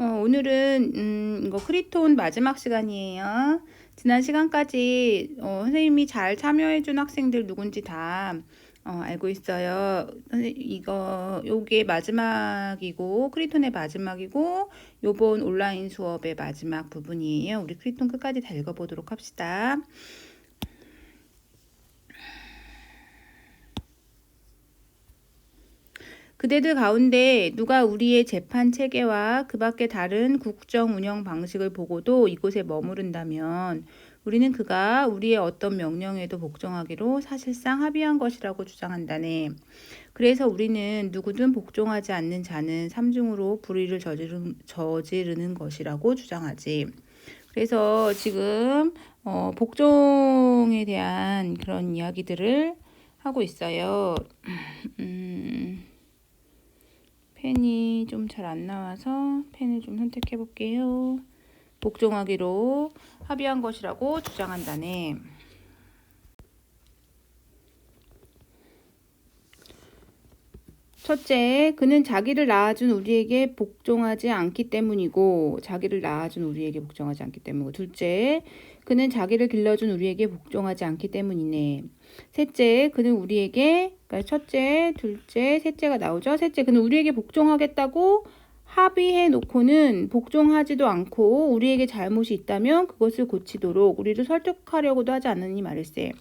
오늘은 이거 크리톤 마지막 시간이에요. 지난 시간까지 선생님이 잘 참여해준 학생들 누군지 다 알고 있어요. 요게 마지막이고 크리톤의 마지막이고 요번 온라인 수업의 마지막 부분이에요. 우리 크리톤 끝까지 다 읽어보도록 합시다. 그대들 가운데 누가 우리의 재판 체계와 그 밖의 다른 국정 운영 방식을 보고도 이곳에 머무른다면 우리는 그가 우리의 어떤 명령에도 복종하기로 사실상 합의한 것이라고 주장한다네. 그래서 우리는 누구든 복종하지 않는 자는 삼중으로 불의를 저지르는 것이라고 주장하지. 그래서 지금 복종에 대한 그런 이야기들을 하고 있어요. 펜이 좀 잘 안 나와서 펜을 좀 선택해 볼게요. 복종하기로 합의한 것이라고 주장한다네. 첫째, 그는 자기를 낳아준 우리에게 복종하지 않기 때문이고, 둘째, 그는 자기를 길러준 우리에게 복종하지 않기 때문이네. 셋째, 그는 우리에게, 그러니까 첫째, 둘째, 셋째가 나오죠. 셋째, 그는 우리에게 복종하겠다고 합의해 놓고는 복종하지도 않고 우리에게 잘못이 있다면 그것을 고치도록 우리를 설득하려고도 하지 않으니 말일세.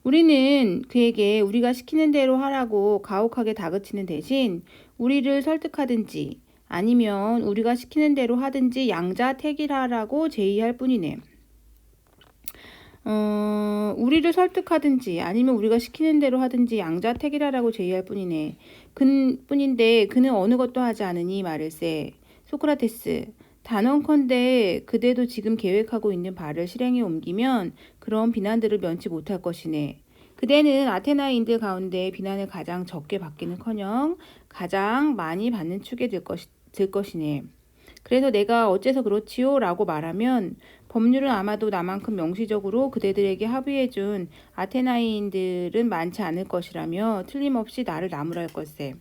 우리는 그에게 우리가 시키는 대로 하라고 가혹하게 다그치는 대신 우리를 설득하든지 아니면 우리가 시키는 대로 하든지 양자택일하라고 제의할 뿐이네. 우리를 설득하든지 아니면 우리가 시키는 대로 하든지 양자택일하라고 제의할 뿐이네. 뿐인데 그는 어느 것도 하지 않으니 말일세. 소크라테스, 단언컨대 그대도 지금 계획하고 있는 바를 실행에 옮기면 그런 비난들을 면치 못할 것이네. 그대는 아테나인들 가운데 비난을 가장 적게 받기는커녕 가장 많이 받는 축에 들 것이네. 그래서 내가 어째서 그렇지요? 라고 말하면 법률은 아마도 나만큼 명시적으로 그대들에게 합의해준 아테나인들은 많지 않을 것이라며 틀림없이 나를 나무랄 것세.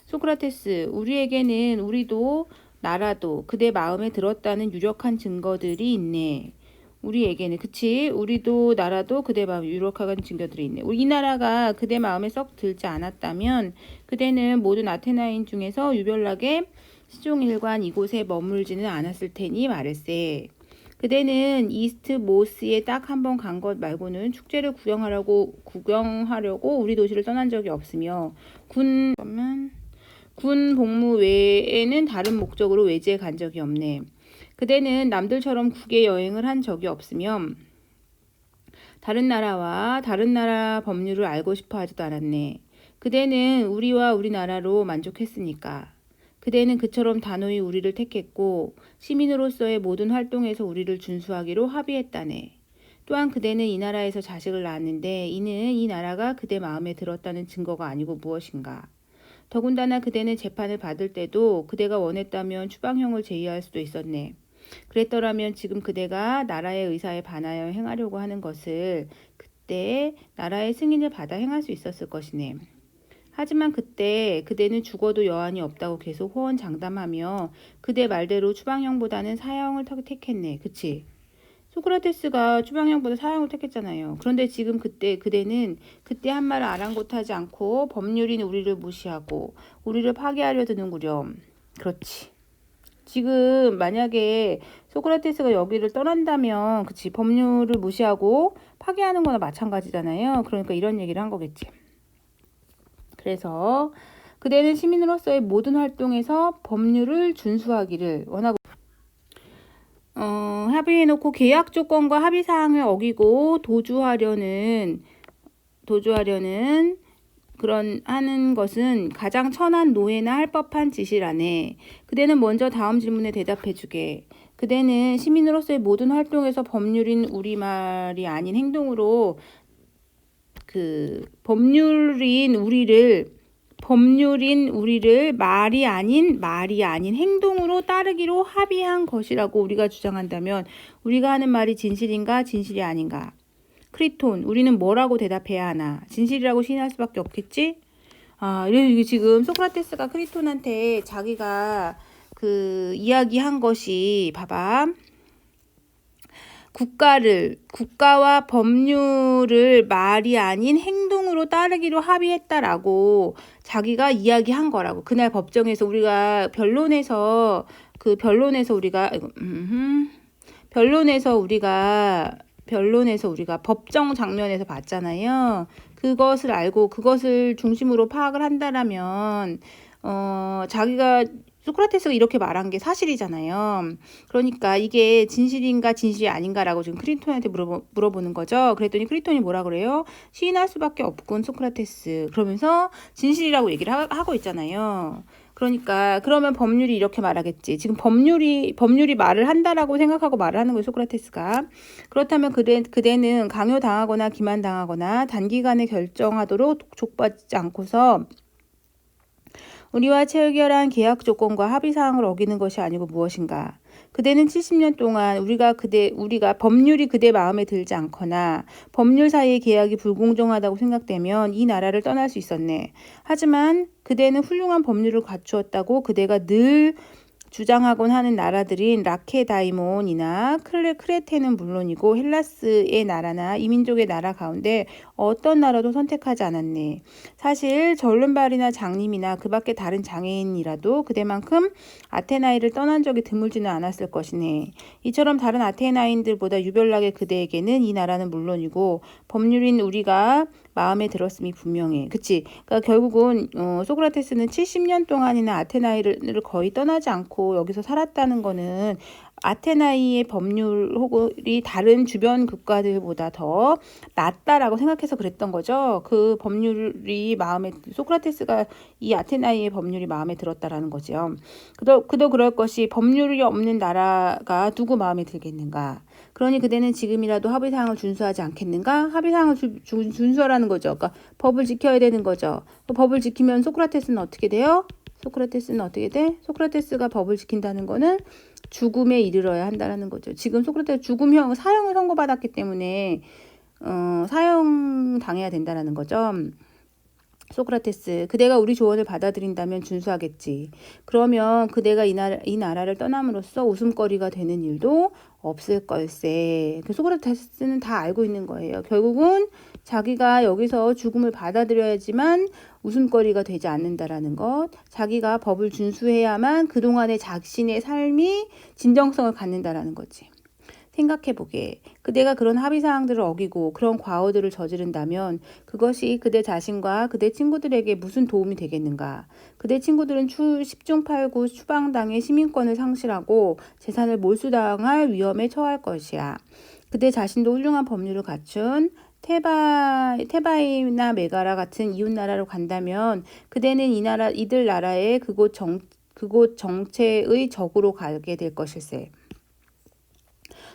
소크라테스, 우리에게는 우리도 나라도 그대 마음에 들었다는 유력한 증거들이 있네. 우리에게는 그치? 우리도 나라도 그대 마음에 유력한 증거들이 있네. 이 나라가 그대 마음에 썩 들지 않았다면 그대는 모든 아테나인 중에서 유별나게 시종일관 이곳에 머물지는 않았을 테니 말일세. 그대는 이스트 모스에 딱 한 번 간 것 말고는 축제를 구경하려고 우리 도시를 떠난 적이 없으며 군 복무 외에는 다른 목적으로 외지에 간 적이 없네. 그대는 남들처럼 국외 여행을 한 적이 없으며 다른 나라 법률을 알고 싶어 하지도 않았네. 그대는 우리와 우리나라로 만족했으니까. 그대는 그처럼 단호히 우리를 택했고 시민으로서의 모든 활동에서 우리를 준수하기로 합의했다네. 또한 그대는 이 나라에서 자식을 낳았는데 이는 이 나라가 그대 마음에 들었다는 증거가 아니고 무엇인가. 더군다나 그대는 재판을 받을 때도 그대가 원했다면 추방형을 제의할 수도 있었네. 그랬더라면 지금 그대가 나라의 의사에 반하여 행하려고 하는 것을 그때 나라의 승인을 받아 행할 수 있었을 것이네. 하지만 그때 그대는 죽어도 여한이 없다고 계속 호언장담하며 그대 말대로 추방형보다는 사형을 택했네. 그치? 소크라테스가 추방형보다 사형을 택했잖아요. 그런데 지금 그대는 그때 한 말을 아랑곳하지 않고 법률인 우리를 무시하고 우리를 파괴하려 드는구렴. 그렇지. 지금 만약에 소크라테스가 여기를 떠난다면 그치 법률을 무시하고 파괴하는 거나 마찬가지잖아요. 그러니까 이런 얘기를 한 거겠지. 그래서 그대는 시민으로서의 모든 활동에서 법률을 준수하기를 원하고 합의해놓고 계약 조건과 합의 사항을 어기고 도주하려는 그런 하는 것은 가장 천한 노예나 할 법한 짓이라네. 그대는 먼저 다음 질문에 대답해주게. 그대는 시민으로서의 모든 활동에서 법률인 우리말이 아닌 행동으로 법률인 우리를 말이 아닌 행동으로 따르기로 합의한 것이라고 우리가 주장한다면 우리가 하는 말이 진실인가 진실이 아닌가? 크리톤, 우리는 뭐라고 대답해야 하나? 진실이라고 시인할 수밖에 없겠지? 이게 지금 소크라테스가 크리톤한테 자기가 그 이야기한 것이 봐봐. 국가와 법률을 말이 아닌 행동으로 따르기로 합의했다라고 자기가 이야기한 거라고. 그날 법정에서 우리가 변론에서 우리가 법정 장면에서 봤잖아요. 그것을 알고 그것을 중심으로 파악을 한다라면 자기가 소크라테스가 이렇게 말한 게 사실이잖아요. 그러니까 이게 진실인가 진실이 아닌가라고 지금 크리톤한테 물어보는 거죠. 그랬더니 크리톤이 뭐라 그래요? 시인할 수밖에 없군 소크라테스. 그러면서 진실이라고 얘기를 하고 있잖아요. 그러니까 그러면 법률이 이렇게 말하겠지. 지금 법률이 말을 한다라고 생각하고 말을 하는 거예요. 소크라테스가. 그렇다면 그대는 강요당하거나 기만당하거나 단기간에 결정하도록 족받지 않고서 우리와 체결한 계약 조건과 합의 사항을 어기는 것이 아니고 무엇인가? 그대는 70년 동안 우리가 법률이 그대 마음에 들지 않거나 법률 사이의 계약이 불공정하다고 생각되면 이 나라를 떠날 수 있었네. 하지만 그대는 훌륭한 법률을 갖추었다고 그대가 늘 주장하곤 하는 나라들인 라케다이몬이나 크레테는 물론이고 헬라스의 나라나 이민족의 나라 가운데 어떤 나라도 선택하지 않았네. 사실 절름발이나 장님이나 그 밖에 다른 장애인이라도 그대만큼 아테나이를 떠난 적이 드물지는 않았을 것이네. 이처럼 다른 아테나인들보다 유별나게 그대에게는 이 나라는 물론이고 법률인 우리가 마음에 들었음이 분명해. 그치? 그러니까 결국은 소크라테스는 70년 동안이나 아테나이를 거의 떠나지 않고 여기서 살았다는 거는 아테나이의 법률이 다른 주변 국가들보다 더 낫다라고 생각해서 그랬던 거죠. 그 법률이 소크라테스가 이 아테나이의 법률이 마음에 들었다라는 거죠. 그도 그럴 것이 법률이 없는 나라가 누구 마음에 들겠는가. 그러니 그대는 지금이라도 합의사항을 준수하지 않겠는가? 합의사항을 준수하라는 거죠. 그러니까 법을 지켜야 되는 거죠. 법을 지키면 소크라테스는 어떻게 돼요? 소크라테스가 법을 지킨다는 거는 죽음에 이르러야 한다는 거죠. 지금 소크라테스 사형을 선고받았기 때문에 사형당해야 된다는 거죠. 소크라테스, 그대가 우리 조언을 받아들인다면 준수하겠지. 그러면 그대가 이 나라를 떠남으로써 웃음거리가 되는 일도 없을 걸세. 소크라테스는 다 알고 있는 거예요. 결국은 자기가 여기서 죽음을 받아들여야지만 웃음거리가 되지 않는다라는 것. 자기가 법을 준수해야만 그동안의 자신의 삶이 진정성을 갖는다라는 거지. 생각해보게. 그대가 그런 합의사항들을 어기고 그런 과오들을 저지른다면 그것이 그대 자신과 그대 친구들에게 무슨 도움이 되겠는가. 그대 친구들은 10중 8구 추방당해 시민권을 상실하고 재산을 몰수당할 위험에 처할 것이야. 그대 자신도 훌륭한 법률을 갖춘 테바이나 메가라 같은 이웃나라로 간다면 그대는 이들 나라의 그곳 정체의 적으로 가게 될 것일세.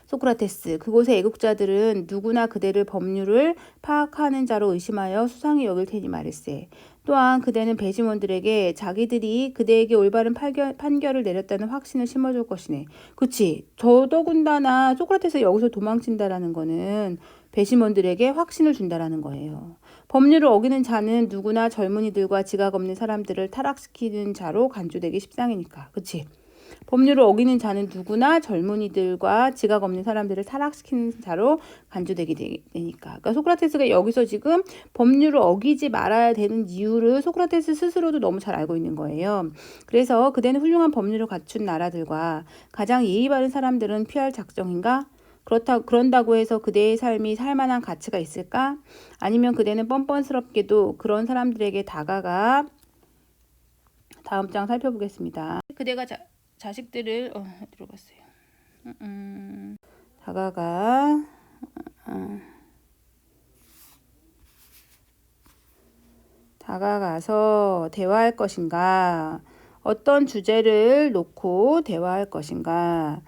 소크라테스, 그곳의 애국자들은 누구나 그대를 법률을 파악하는 자로 의심하여 수상히 여길 테니 말일세. 또한 그대는 배심원들에게 자기들이 그대에게 올바른 판결을 내렸다는 확신을 심어줄 것이네. 그치? 더더군다나 소크라테스가 여기서 도망친다라는 거는 배심원들에게 확신을 준다라는 거예요. 법률을 어기는 자는 누구나 젊은이들과 지각 없는 사람들을 타락시키는 자로 간주되기 십상이니까. 그치? 법률을 어기는 자는 누구나 젊은이들과 지각 없는 사람들을 타락시키는 자로 간주되게 되니까. 그러니까 소크라테스가 여기서 지금 법률을 어기지 말아야 되는 이유를 소크라테스 스스로도 너무 잘 알고 있는 거예요. 그래서 그대는 훌륭한 법률을 갖춘 나라들과 가장 예의 바른 사람들은 피할 작정인가? 그런다고 해서 그대의 삶이 살만한 가치가 있을까? 아니면 그대는 뻔뻔스럽게도 그런 사람들에게 다가가. 다음 장 살펴보겠습니다. 그대가 자식들을 들어갔어요. 다가가서 대화할 것인가? 어떤 주제를 놓고 대화할 것인가?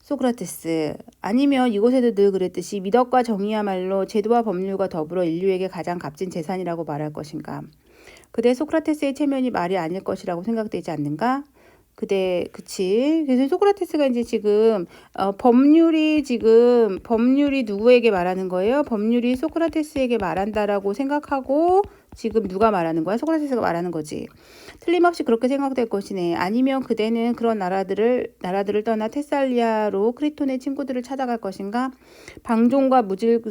소크라테스, 아니면 이곳에도 늘 그랬듯이 미덕과 정의야말로 제도와 법률과 더불어 인류에게 가장 값진 재산이라고 말할 것인가? 그대 소크라테스의 체면이 말이 아닐 것이라고 생각되지 않는가? 그치. 그래서 소크라테스가 이제 지금 법률이 누구에게 말하는 거예요? 법률이 소크라테스에게 말한다라고 생각하고 지금 누가 말하는 거야? 소크라테스가 말하는 거지. 틀림없이 그렇게 생각될 것이네. 아니면 그대는 그런 나라들을 떠나 테살리아로 크리톤의 친구들을 찾아갈 것인가? 방종과 무질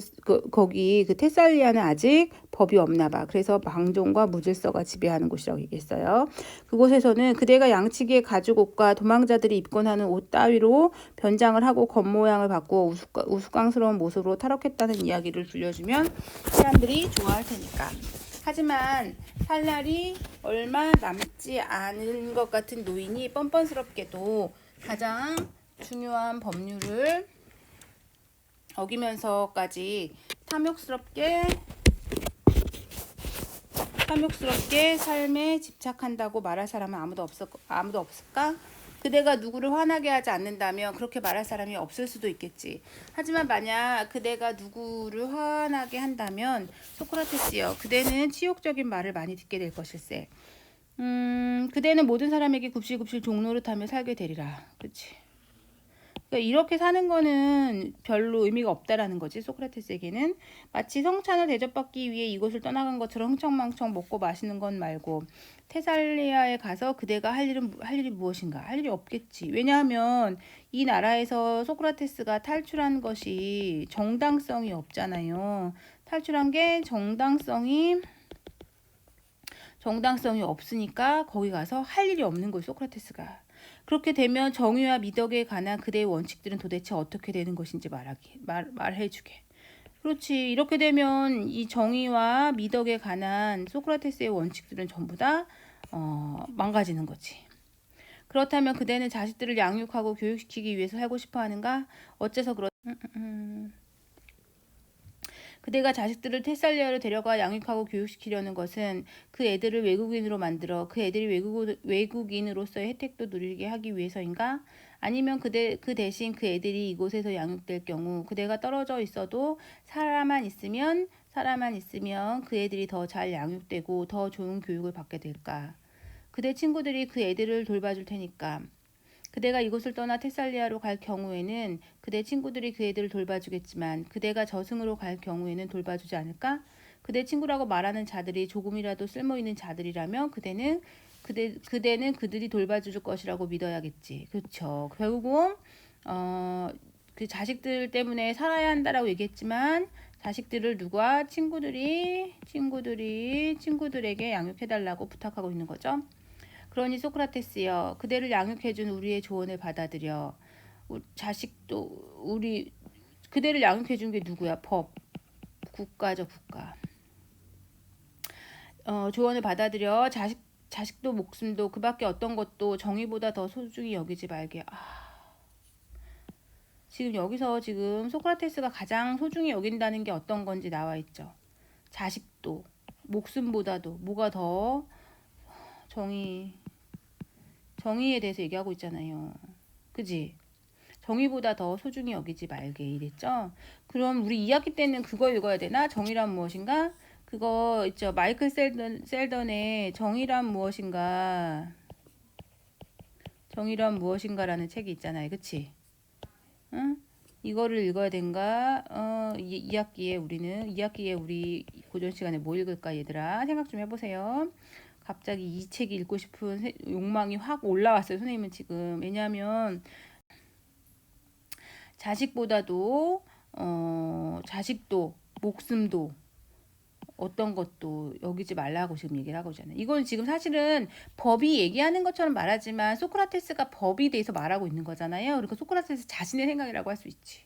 거기 그 테살리아는 아직 법이 없나 봐. 그래서 방종과 무질서가 지배하는 곳이라고 얘기했어요. 그곳에서는 그대가 양치기의 가죽 옷과 도망자들이 입곤 하는 옷 따위로 변장을 하고 겉모양을 바꾸어 우스꽝스러운 모습으로 탈옥했다는 이야기를 들려주면 사람들이 좋아할 테니까. 하지만 살 날이 얼마 남지 않은 것 같은 노인이 뻔뻔스럽게도 가장 중요한 법률을 어기면서까지 탐욕스럽게 삶에 집착한다고 말할 사람은 아무도 없을까? 그대가 누구를 화나게 하지 않는다면 그렇게 말할 사람이 없을 수도 있겠지. 하지만 만약 그대가 누구를 화나게 한다면 소크라테스여, 그대는 치욕적인 말을 많이 듣게 될 것일세. 그대는 모든 사람에게 굽실굽실 종노릇하며 살게 되리라. 그렇지. 그러니까 이렇게 사는 거는 별로 의미가 없다라는 거지. 소크라테스에게는 마치 성찬을 대접받기 위해 이곳을 떠나간 것처럼 흥청망청 먹고 마시는 건 말고 테살리아에 가서 그대가 할 일이 무엇인가? 할 일이 없겠지. 왜냐하면 이 나라에서 소크라테스가 탈출한 것이 정당성이 없잖아요. 탈출한 게 정당성이 없으니까 거기 가서 할 일이 없는 거예요. 소크라테스가. 그렇게 되면 정의와 미덕에 관한 그대의 원칙들은 도대체 어떻게 되는 것인지 말해주게. 그렇지. 이렇게 되면 이 정의와 미덕에 관한 소크라테스의 원칙들은 전부 다 망가지는 거지. 그렇다면 그대는 자식들을 양육하고 교육시키기 위해서 살고 싶어 하는가? 어째서 그대가 자식들을 테살리아로 데려가 양육하고 교육시키려는 것은 그 애들을 외국인으로 만들어 그 애들이 외국인으로서의 혜택도 누리게 하기 위해서인가? 아니면 그 대신 그 애들이 이곳에서 양육될 경우 그대가 떨어져 있어도 사람만 있으면 그 애들이 더 잘 양육되고 더 좋은 교육을 받게 될까? 그대 친구들이 그 애들을 돌봐줄 테니까. 그대가 이곳을 떠나 테살리아로 갈 경우에는 그대 친구들이 그 애들을 돌봐주겠지만 그대가 저승으로 갈 경우에는 돌봐주지 않을까? 그대 친구라고 말하는 자들이 조금이라도 쓸모있는 자들이라면 그대는 그들이 돌봐줄 것이라고 믿어야겠지. 그렇죠. 결국 그 자식들 때문에 살아야 한다라고 얘기했지만 자식들을 친구들에게 양육해달라고 부탁하고 있는 거죠. 그러니 소크라테스여, 그대를 양육해준 우리의 조언을 받아들여. 그대를 양육해준 게 누구야? 법, 국가죠, 국가. 조언을 받아들여. 자식도 목숨도 그밖에 어떤 것도 정의보다 더 소중히 여기지 말게. 지금 소크라테스가 가장 소중히 여긴다는 게 어떤 건지 나와 있죠. 자식도 목숨보다도 뭐가 더 정의에 대해서 얘기하고 있잖아요. 그지? 정의보다 더 소중히 여기지 말게 이랬죠. 그럼 우리 2학기 때는 그거 읽어야 되나? 정의란 무엇인가? 그거 있죠. 마이클 셀던의 정의란 무엇인가라는 책이 있잖아요. 그치? 응? 이거를 읽어야 된가? 2학기에 우리 고전 시간에 뭐 읽을까 얘들아? 생각 좀 해보세요. 갑자기 이 책이 읽고 싶은 욕망이 확 올라왔어요. 선생님은 지금. 왜냐하면 자식도 목숨도 어떤 것도 여기지 말라고 지금 얘기를 하고 있잖아요. 이건 지금 사실은 법이 얘기하는 것처럼 말하지만 소크라테스가 법에 대해서 말하고 있는 거잖아요. 그러니까 소크라테스 자신의 생각이라고 할 수 있지.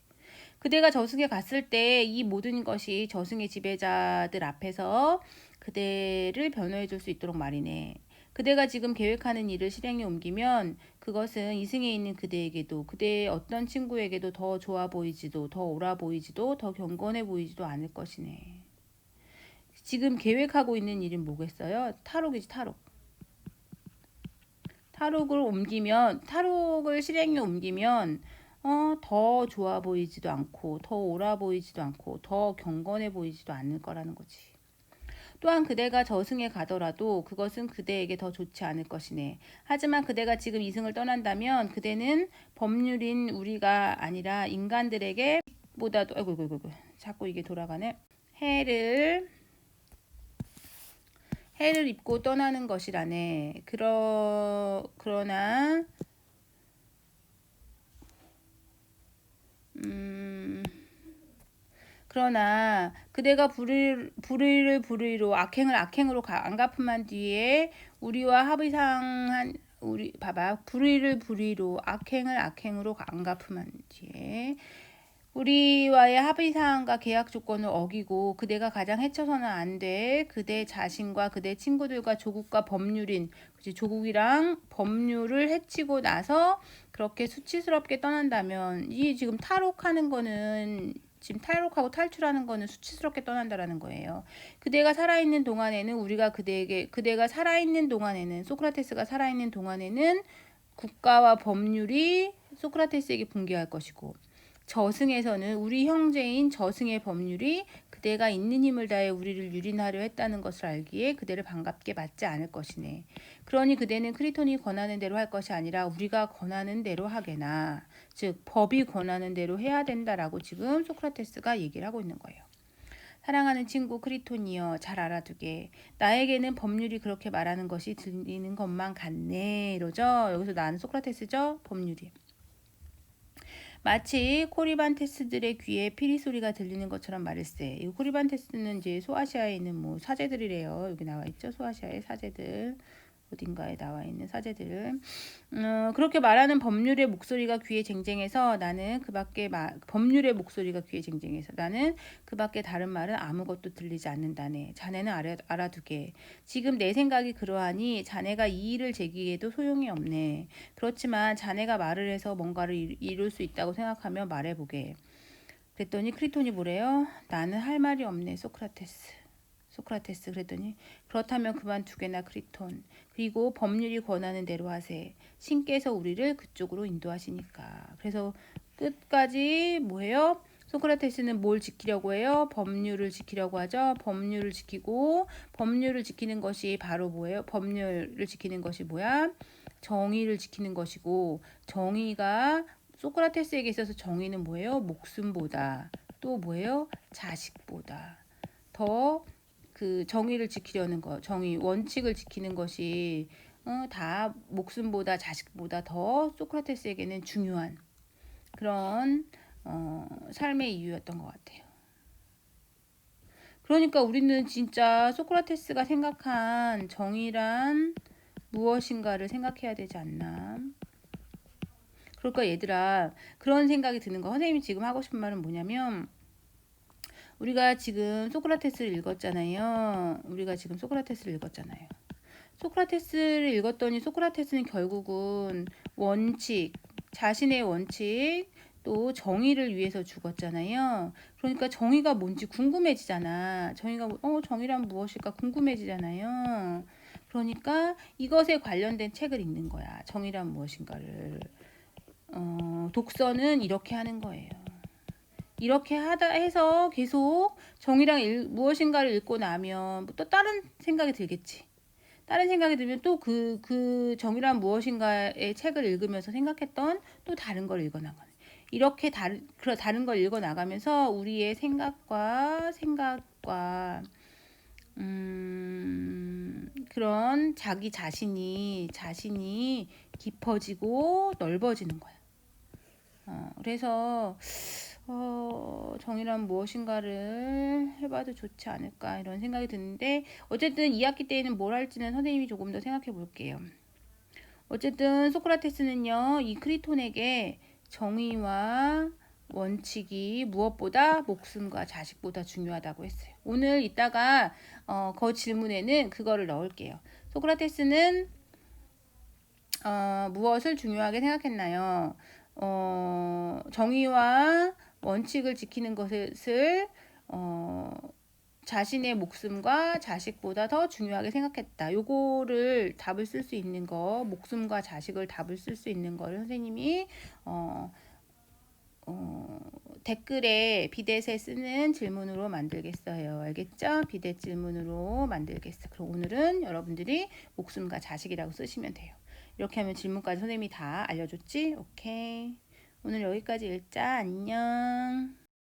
그대가 저승에 갔을 때 이 모든 것이 저승의 지배자들 앞에서 그대를 변호해 줄 수 있도록 말이네. 그대가 지금 계획하는 일을 실행에 옮기면 그것은 이승에 있는 그대에게도 그대의 어떤 친구에게도 더 좋아 보이지도 더 옳아 보이지도 더 경건해 보이지도 않을 것이네. 지금 계획하고 있는 일은 뭐겠어요? 탈옥이지, 탈옥. 탈옥을 실행에 옮기면 더 좋아 보이지도 않고 더 옳아 보이지도 않고 더 경건해 보이지도 않을 거라는 거지. 또한 그대가 저승에 가더라도 그것은 그대에게 더 좋지 않을 것이네. 하지만 그대가 지금 이승을 떠난다면 그대는 법률인 우리가 아니라 인간들에게 보다도 자꾸 이게 돌아가네. 해를 해를 입고 떠나는 것이라네. 그러나 그러나 그대가 불의를 불의로 악행을 악행으로 안 갚음한 뒤에 우리와 합의상한 우리 봐봐 불의를 불의로 악행을 악행으로 안 갚음한 뒤에 우리와의 합의사항과 계약 조건을 어기고 그대가 가장 해쳐서는 안 돼. 그대 자신과 그대 친구들과 조국과 법률인 그치, 조국이랑 법률을 해치고 나서 그렇게 수치스럽게 떠난다면 이 지금 탈옥하는 거는 지금 탈옥하고 탈출하는 거는 수치스럽게 떠난다라는 거예요. 그대가 살아있는 동안에는 우리가 그대가 살아있는 동안에는 소크라테스가 살아있는 동안에는 국가와 법률이 소크라테스에게 분개할 것이고 저승에서는 우리 형제인 저승의 법률이 그대가 있는 힘을 다해 우리를 유린하려 했다는 것을 알기에 그대를 반갑게 맞지 않을 것이네. 그러니 그대는 크리톤이 권하는 대로 할 것이 아니라 우리가 권하는 대로 하게나 즉 법이 권하는 대로 해야 된다라고 지금 소크라테스가 얘기를 하고 있는 거예요. 사랑하는 친구 크리톤이여 잘 알아두게 나에게는 법률이 그렇게 말하는 것이 들리는 것만 같네 이러죠. 여기서 나는 소크라테스죠. 법률이. 마치 코리반테스들의 귀에 피리 소리가 들리는 것처럼 말일세. 이 코리반테스는 이제 소아시아에 있는 뭐 사제들이래요. 여기 나와 있죠. 소아시아의 사제들. 어딘가에 나와 있는 사제들. 그렇게 말하는 법률의 목소리가 귀에 쟁쟁해서 나는 법률의 목소리가 귀에 쟁쟁해서 나는 그 밖에 다른 말은 아무것도 들리지 않는다네. 자네는 알아두게. 지금 내 생각이 그러하니 자네가 이 일을 제기해도 소용이 없네. 그렇지만 자네가 말을 해서 뭔가를 이룰 수 있다고 생각하며 말해보게. 그랬더니 크리톤이 뭐래요? 나는 할 말이 없네, 소크라테스 그랬더니 그렇다면 그만두게나 크리톤. 그리고 법률이 권하는 대로 하세. 신께서 우리를 그쪽으로 인도하시니까. 그래서 끝까지 뭐예요? 소크라테스는 뭘 지키려고 해요? 법률을 지키려고 하죠. 법률을 지키고 법률을 지키는 것이 바로 뭐예요? 법률을 지키는 것이 뭐야? 정의를 지키는 것이고 정의가 소크라테스에게 있어서 정의는 뭐예요? 목숨보다 또 뭐예요? 자식보다 더 그 정의를 지키려는 거, 정의, 원칙을 지키는 것이 다 목숨보다 자식보다 더 소크라테스에게는 중요한 그런 삶의 이유였던 것 같아요. 그러니까 우리는 진짜 소크라테스가 생각한 정의란 무엇인가를 생각해야 되지 않나. 그러니까 얘들아 그런 생각이 드는 거 선생님이 지금 하고 싶은 말은 뭐냐면 우리가 지금 소크라테스를 읽었잖아요. 소크라테스를 읽었더니 소크라테스는 결국은 원칙, 자신의 원칙, 또 정의를 위해서 죽었잖아요. 그러니까 정의가 뭔지 궁금해지잖아. 정의란 무엇일까 궁금해지잖아요. 그러니까 이것에 관련된 책을 읽는 거야. 정의란 무엇인가를. 독서는 이렇게 하는 거예요. 이렇게 해서 계속 정의랑 무엇인가를 읽고 나면 또 다른 생각이 들겠지. 다른 생각이 들면 또 그 정의란 무엇인가의 책을 읽으면서 생각했던 또 다른 걸 읽어나가는. 이렇게 다른 걸 읽어나가면서 우리의 생각과 그런 자기 자신이 깊어지고 넓어지는 거야. 그래서 정의란 무엇인가를 해봐도 좋지 않을까 이런 생각이 드는데 어쨌든 2학기 때에는 뭘 할지는 선생님이 조금 더 생각해 볼게요. 어쨌든 소크라테스는요 이 크리톤에게 정의와 원칙이 무엇보다 목숨과 자식보다 중요하다고 했어요. 오늘 이따가 그 질문에는 그거를 넣을게요. 소크라테스는 무엇을 중요하게 생각했나요? 정의와 원칙을 지키는 것을 자신의 목숨과 자식보다 더 중요하게 생각했다. 요거를 답을 쓸 수 있는 거, 목숨과 자식을 답을 쓸 수 있는 거를 선생님이 댓글에 비댓에 쓰는 질문으로 만들겠어요. 알겠죠? 비댓 질문으로 만들겠어. 그럼 오늘은 여러분들이 목숨과 자식이라고 쓰시면 돼요. 이렇게 하면 질문까지 선생님이 다 알려줬지? 오케이. 오늘 여기까지 읽자. 안녕.